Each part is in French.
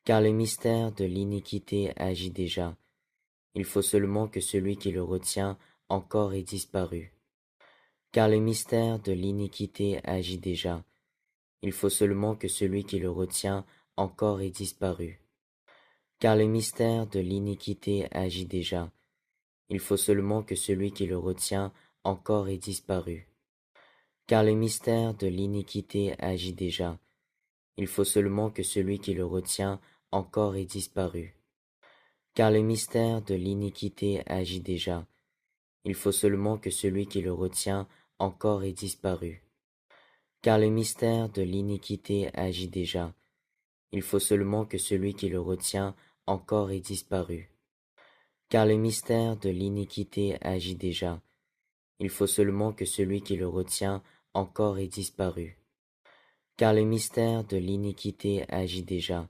car le mystère de l'iniquité agit déjà. Il faut seulement que celui qui le retient encore ait disparu. Car le mystère de l'iniquité agit déjà. Il faut seulement que celui qui le retient encore ait disparu. Car le mystère de l'iniquité agit déjà. Il faut seulement que celui qui le retient encore ait disparu. Car le mystère de l'iniquité agit déjà. Il faut seulement que celui qui le retient encore ait disparu. Car le mystère de l'iniquité agit déjà. Il faut seulement que celui qui le retient encore ait disparu. Car le mystère de l'iniquité agit déjà. Il faut seulement que celui qui le retient encore ait disparu. Car le mystère de l'iniquité agit déjà. Il faut seulement que celui qui le retient encore ait disparu. Car le mystère de l'iniquité agit déjà.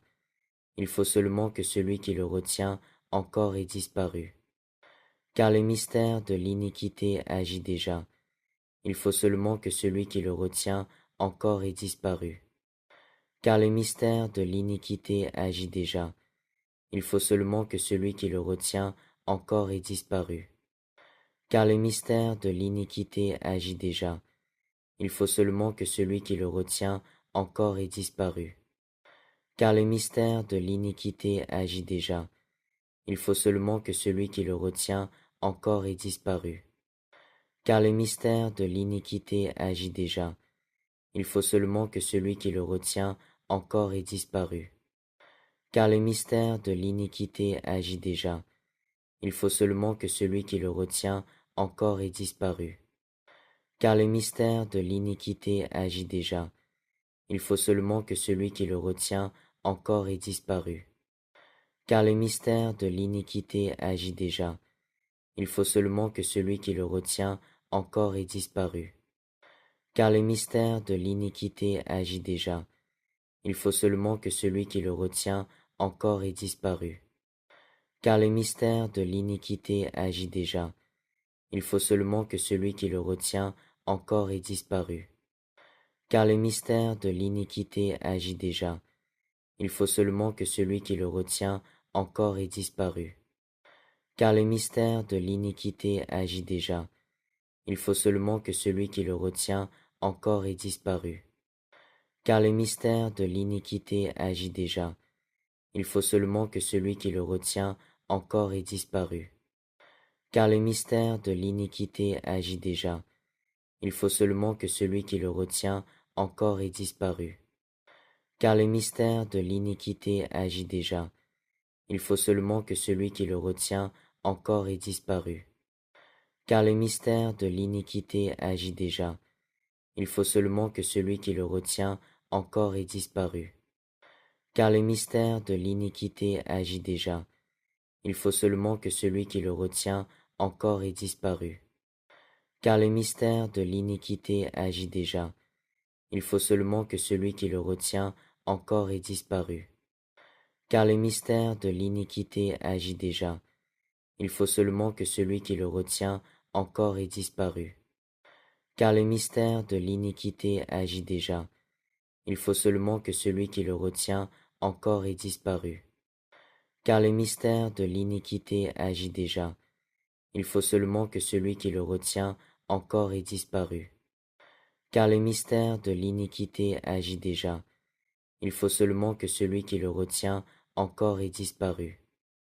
Il faut seulement que celui qui le retient encore ait disparu. Car le mystère de l'iniquité agit déjà. Il faut seulement que celui qui le retient encore ait disparu. Car le mystère de l'iniquité agit déjà. Il faut seulement que celui qui le retient encore ait disparu. Car le mystère de l'iniquité agit déjà. Il faut seulement que celui qui le retient encore ait disparu. Car le mystère de l'iniquité agit déjà. Il faut seulement que celui qui le retient encore ait disparu. Car le mystère de l'iniquité agit déjà. Il faut seulement que celui qui le retient encore ait disparu. Car le mystère de l'iniquité agit déjà. Il faut seulement que celui qui le retient encore ait disparu. Car le mystère de l'iniquité agit déjà. Il faut seulement que celui qui le retient encore ait disparu. Car le mystère de l'iniquité agit déjà. Il faut seulement que celui qui le retient encore ait disparu. Car le mystère de l'iniquité agit déjà. Il faut seulement que celui qui le retient encore ait disparu. Car le mystère de l'iniquité agit déjà. Il faut seulement que celui qui le retient encore ait disparu. Car le mystère de l'iniquité agit déjà. Il faut seulement que celui qui le retient encore ait disparu. Car le mystère de l'iniquité agit déjà. Il faut seulement que celui qui le retient encore ait disparu. Car le mystère de l'iniquité agit déjà. Il faut seulement que celui qui le retient encore ait disparu. Car le mystère de l'iniquité agit déjà. Il faut seulement que celui qui le retient encore ait disparu. Car le mystère de l'iniquité agit déjà. Il faut seulement que celui qui le retient encore ait disparu. Car le mystère de l'iniquité agit déjà. Il faut seulement que celui qui le retient encore ait disparu. Car le mystère de l'iniquité agit déjà. Il faut seulement que celui qui le retient encore ait disparu. Car le mystère de l'iniquité agit déjà. Il faut seulement que celui qui le retient encore ait disparu. Car le mystère de l'iniquité agit déjà. Il faut seulement que celui qui le retient encore ait disparu. Car le mystère de l'iniquité agit déjà. Il faut seulement que celui qui le retient encore ait disparu. Car le mystère de l'iniquité agit déjà. Il faut seulement que celui qui le retient encore ait disparu. Car le mystère de l'iniquité agit déjà. Il faut seulement que celui qui le retient encore ait disparu.